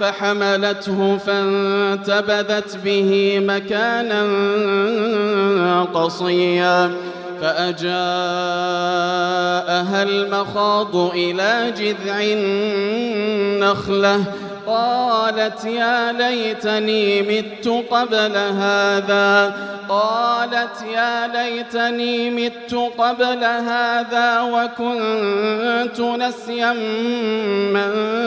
فحملته فانتبذت به مكانا قصيا فأجاءها المخاض إلى جذع النخلة قالت يا ليتني مت قبل هذا وكنت نسيا منسيا